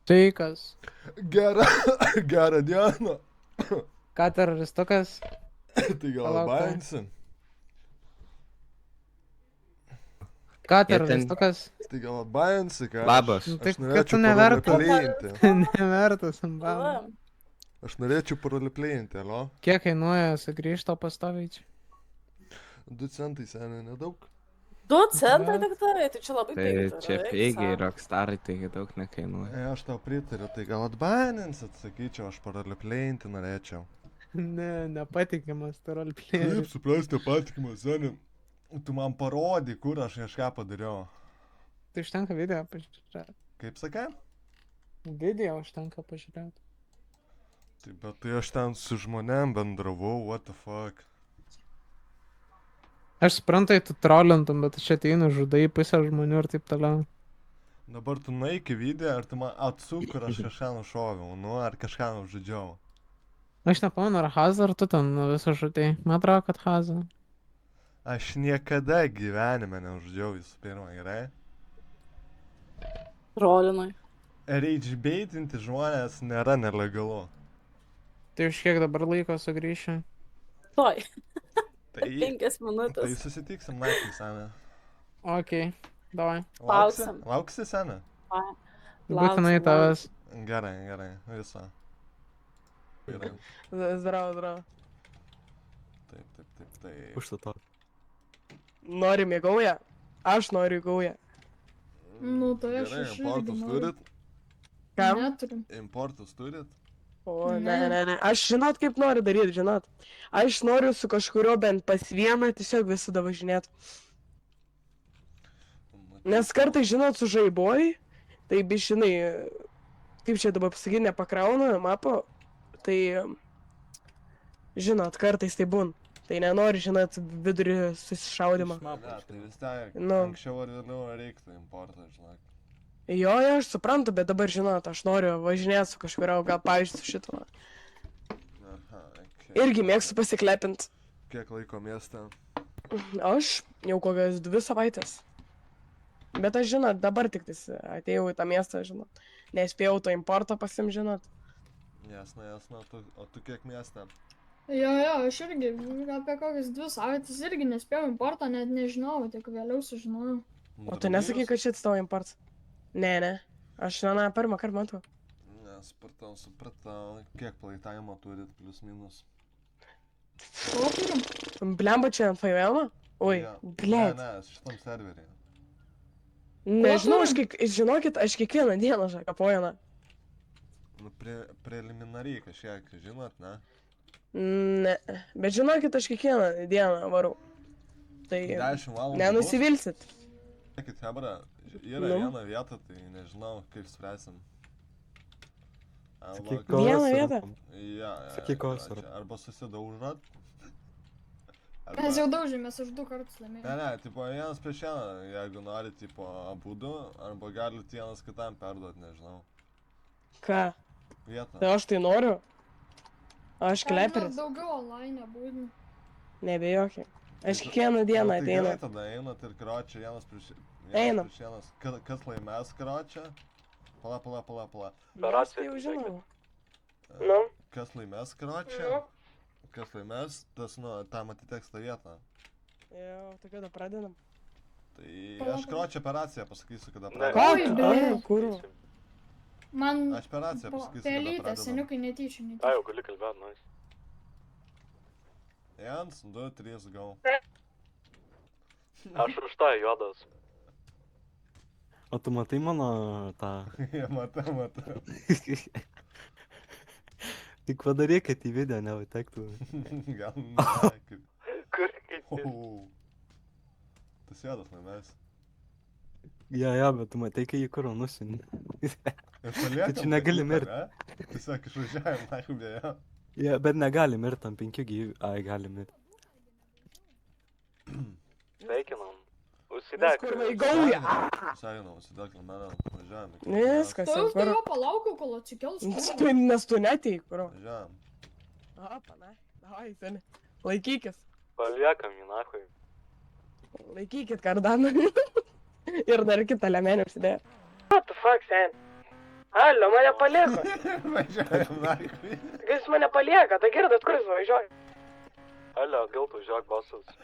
Tai kas? Gerą dieną. Ką teroristukas? Tai gal Palauk, bainsi? Ką Jie ten- teroristukas? Tai gal bainsi, ką? Labas. Nu, tai Aš kad tu norėčiau nevertas. parolipleinti. Nevertas ant balo. Aš norėčiau parolipleinti, alo? Kiek kainuoja sugrįžto pastoviai čia? 2 centai, seniai, nedaug. 2 centai tik tai čia labai Tai pinga. čia feigiai, rockstarai, taigi daug nekainuoja. Aš tau pritariu, tai gal atbaininsit, sakyčiau, aš parolipleinti norėčiau. Ne, nepatikimas tu Kaip roleplayeris. suprasti patikimas, seniai? Tu man parodi, kur aš kažką padariau. Tai užtenka video pažiūrėti. Kaip sakai? Video užtenka pažiūrėti. Tai bet tai aš ten su žmonėm bendravau, what the fuck. Aš suprantu, tu trolintum, bet čia ateini, žudai pusę žmonių ir taip toliau. Dabar tu nueik į video ir tu man atsuk, kur aš kažką nušoviau, nu, ar kažką nužudžiau. Aš nepamenu, ar Hazą, ar tu ten visą žudai. Man atrodo, kad Hazą. Aš niekada gyvenime neuždžiau visų pirma, gerai? Rolinai. Rage baitinti žmonės nėra nelegalu. Tai už kiek dabar laiko sugrįši? Toj. Tai, 5 tai minutės. susitiksim naktį, sena. Okei, davai. Lauksim. Lauksi, sena? Būtinai Lauksim, tavęs. Gerai, viso. Gerai. Zdravo, zdravo. Taip. Užstato. Nori mėgauja? Aš noriu gauja. Nu, tai aš Gerai, irgi importus noriu. turit? Kam? Neturim. Importus turit? O, Ne. ne. Aš žinot, kaip noriu daryti, žinot. Aš noriu su kažkurio bent pas vieną tiesiog visada važinėt. Nes kartais, žinot, su žaiboj, tai bišinai, kaip čia dabar pasakyti, nepakrauna mapo, tai, žinot, kartais tai būn. Tai nenori, žinot, vidurį susišaudimą. Ne, tai vis tiek, Nu. anksčiau ar vėliau reiktų importą, žinok. Jo, aš suprantu, bet dabar, žinot, aš noriu važinėti su kažkurio, gal pavyzdžiui, su šito. Aha, okay. Irgi mėgstu pasiklepint. Kiek laiko mieste? Aš jau kokias 2 savaitės. Bet aš, žinot, dabar tik tais atėjau į tą miestą, žinot. Nespėjau to importo pasim, žinot. Jasna, o tu kiek mieste? Jo, aš irgi apie kokias 2 savaitės irgi nespėjau importą, net nežinau, tik vėliau sužinojau. O tu nesakai, kad šit tavo importas? Ne. Aš pirmą kartą matau. Supratau. Kiek playtime turit, plus minus? O turim? Blemba čia ant FiveM? Oi, Jo. blėt. Ne, šitam serverį. Nežinau, žinokit, aš kiekvieną dieną žakapoju, na. Nu, preliminariai kažkiek, žinot, ne? Ne, bet žinokit, aš kiekvieną dieną varau. Tai 10 valandų. nenusivilsit. Sakykit, hebra, yra Nu. viena vieta, tai nežinau, kaip spręsim. Sakyk, ko- Vieną vietą? Ja, Sakyk, ko čia, svarbu. arba susidaužat. Mes jau daužėmės, aš 2 kartus Ne, laimėjau. tipo, vienas prieš vieną, jeigu nori, tipo, abudu, arba galit vienas kitam perduot, nežinau. Ką? Vietą. Tai aš tai noriu. Aš kleperis. Daugiau online būdų. Nebejokė. Aš kiekvieną dieną Tai gerai, ateinu. tada einat ir kročia vienas prieš Einam. vienas. Kas laimės kročia? Pala. Aš tai jau žinau. Nu? Kas laimės kročia? Kas laimės, tas, nu, tam atiteks tą vietą. Jo, tai kada pradedam? Tai aš kročia operaciją pasakysiu, kada Ką? pradedam. blet. Kur? Man Aš operaciją pasakysiu, kada pelytė, pradedam. seniukai netyčia, Ai, netyčia. jau gali kalbėti, nais. 1, 2, 3, go. Aš už tą juodas. O tu matai mano tą... Jie matau. Tik padaryk, kad į video nepatektų. Gal ne, kaip. Kur kiti? Tas juodas laimės. Jo, bet tu matai, kai jį kur nusinį. Ir paliekam. čia negali tą mirt. kitą, ne? Tiesiog išvažiavim, na, beje. Ja, bet negali mirti ant 5 gyvybių. Ai, gali mirti. Sveikinam. Mes Užsidek. kur vaigauja. Sakinau, užsidėk man, važiuojam. Viskas, Tu jau jau kur. turiu palaukiau, kol atsikels. Nes tu netei, kur. Važiuojam. Aha, panai. Davai, seni. Laikykis. Paliekam jį, nahui. Laikykit kardaną. Ir dar kitą lemenį užsidėjo. What the fuck, sen? Alio, mane palieka. Važiuojam nahui. Jis mane palieka, tai girdat, kur jis važiuoja? Alio, gal tu žiūrėk basas.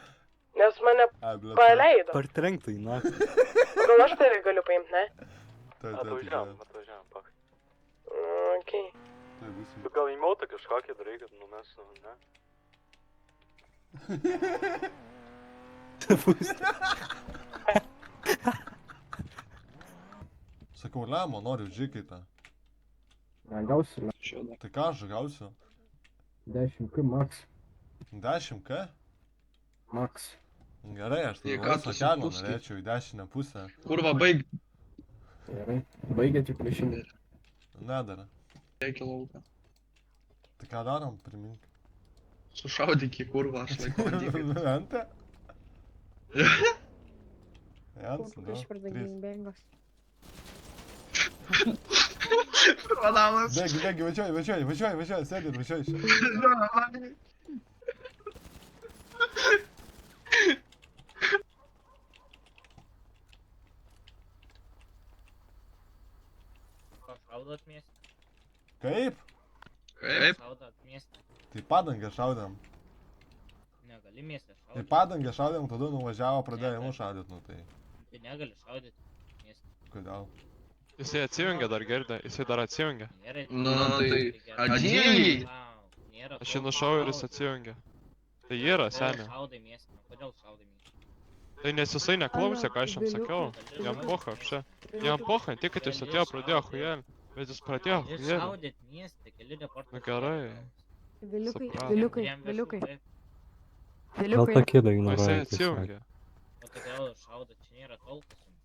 Nes mane Ai, blet. paleido. Partrenktų į naktį. Gal aš tave galiu paimti, ne? Atvažiavam, pak. Okei. Tai būsim. Tu gal įmotą kažkokį darai, kad numestų, ne? Sakau, Lemo, noriu žykaitą. Gausiu Tai ką aš gausiu? 10k max. 10k? Max. Gerai, aš tai Į ką visą tu kelią supustai? norėčiau į dešinę pusę. Kurva, baig. Gerai. Baigėte plėšimą. Nedara. Reikia lauką. Tai ką darom, primink. Sušaudyk į kurvą, aš laikau dykai. Ante? Jans, du, trys. Padalas. Bėgi, važiuoji, sėdi ir važiuoji. Šaudot miestą. Kaip? Kaip? Šaudot miestą. Tai padangę šaudėm. Negali miestą Tai šaudyti. padangę šaudėm, tada nuvažiavo, pradėjo mus šaudyt, nu tai. Tai negali šaudyti miestą. Kodėl? Jisai atsijungia dar girdė, jisai dar atsijungia. Gerai. Nu, tai gerai. atėjai. Vau, nėra Aš ko jį nušau ir jis šaudyt. atsijungia. Tai yra, Kodėl senė. šaudai miestą? Kodėl šaudai miestą? Tai nes jisai neklausė, ką aš jam sakiau. Jam pocha, apšė. Jam pocha, tik kad jis atėjo, pradėjo hujelį. Bet jis pradėjo Gali hujelį. šaudyt miestą, keli reportai. Nu gerai. Viliukai, Supratom. viliukai, Jam viešų viliukai. taip. Gal Viliukai. tą kidą O jisai ignoruoja. atsijungia. O tai kodėl šaudot? Čia nėra tolkas jums.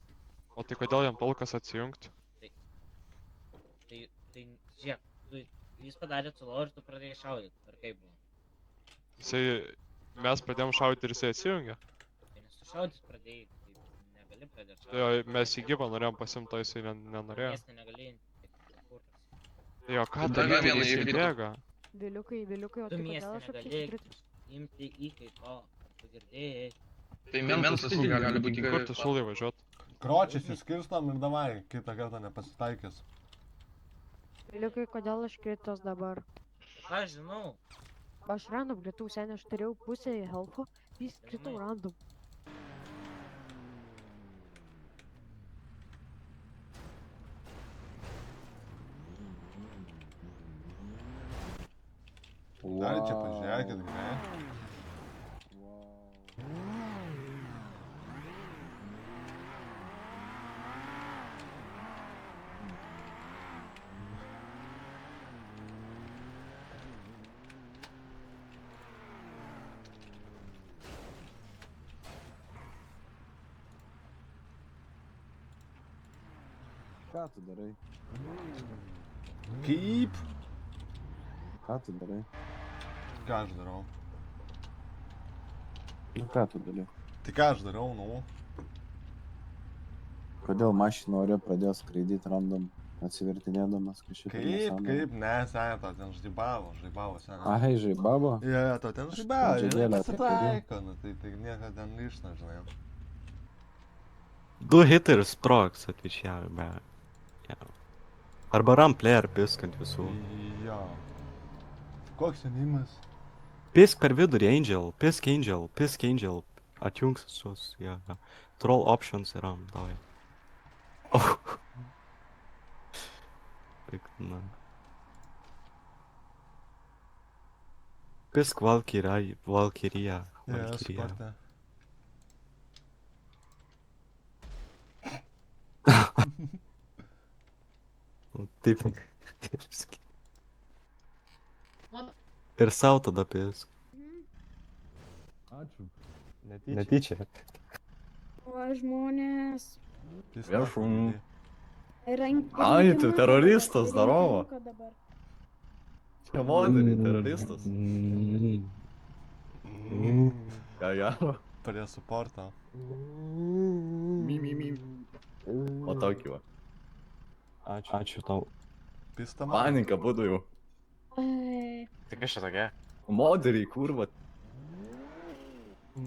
O tai kodėl jam tolkas atsijungti? Tai žiūrėk, jis padarė sulaužą ir tu pradėjai šaudyti. Ar kaip buvo? Jisai... Mes pradėjom šaudyti ir jisai atsijungia. Tai nes tu šaudyt pradėjai, tai negali pradėti Tai jo, mes į gyvą norėjom pasimti, o jisai nenorėjo. Miestą negali. Tai jo, ką Dar daryti, vieną jisai įvykį. bėga. Viliukai, viliukai, o Tu tai miestą kodėl aš negali apsikritus? imti įkaito. Tu girdėjai. Tai mensas gali būti Kur tu siūlai važiuot? Kročius įskirstam ir davai, kitą kartą nepasitaikys. Viliukai, kodėl aš kritos dabar? Ką aš žinau? Aš random kritau, seniai, aš turėjau pusę helfo, vis kritau random. Dar čia pažiūrėkit, gerai. Ką tu darai? Kaip? Ką tu darai? Ką aš darau? Nu ką tu darai? Tai ką aš darau, nu? Kodėl mašina ore pradėjo skraidyti random atsivertinėdamas kažkaip? Kaip, ne, senė, tau ten žaibavo, senė. Ai, žaibavo? Jo, tau ten žaibavo, Džiagelė, pasitaiko, nu tai nieko ten išna, žinai. Du hitai ir sprogs atvičiavo, be. Arba ram player pisk ant visų. Jo. Koks senimas? Pisk per vidurį Angel, pisk Angel. Atjungs visus, jo. Troll options yra, davai. Oh. Na. Pisk Valkyria. Jo, sporte. Taip. Ir sau tada pisk. Ačiū. Netyčia. O žmonės. Viešum. Ai, tu teroristas, zdarovo. Dabar. Čia moterį, teroristas. Ką gero? Prie suporto. O tokį va. Ačiū tau. Pistama. Panika būdu jau. Tai kas čia tokia? Moterį, kurva.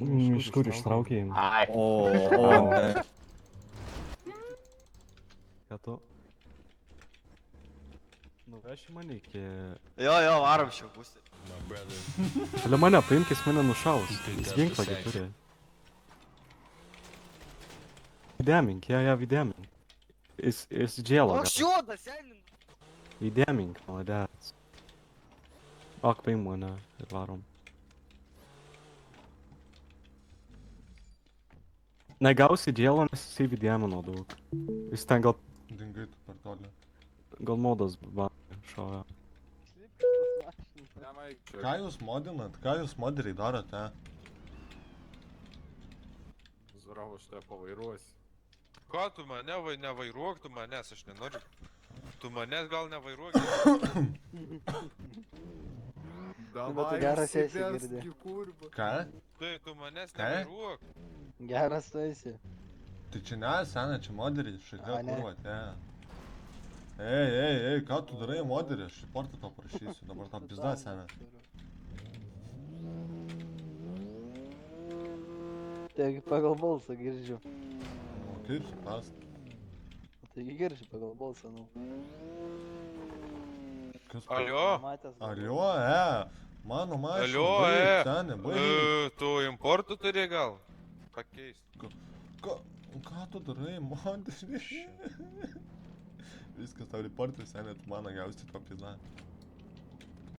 Iš kur ištraukėjai? Ai. O. Ką tu? Nuveši mane iki... Jo, varom šiau pusė. Šalia mane paimk, jis mane nušaus. Jis ginklą gi turi. Videmink, ja, videmink. Jis džėlo. Toks juodas, seniai. Videmink, maladės. Ok, paim mane ir varom. Negausi džėlo, nes jisai videmino daug. Jis ten gal Dingai tu per toli. modas šovė. Ką jūs modinat? Ką jūs moderiai darote? Здорово, что я повairuosiu. Ką tu mane nevairuok, tu manęs, aš nenoriu. Tu manęs gal nevairuok. Davai, geras esi, sėdės girdi. į kurvą. Ką? Tai tu manęs Ką? nevairuok. Geras tu esi. Tai čia ne, sena, čia moderiai, šitai A, ne. kurva, Ei, ką tu darai, moderį, aš į portą to prašysiu, dabar tau pizda, sena. Taigi pagal balsą girdžiu. Nu, kaip suprast? Taigi girdžiu pagal balsą, nu. Kas Alio? Matęs. Alio, mano mašina, Alio, baig, seni, baig. Tu importų turi gal? Pakeist. Ką tu darai, moderį? Viskas tau reportai, seni, tu mano gausi to pizda.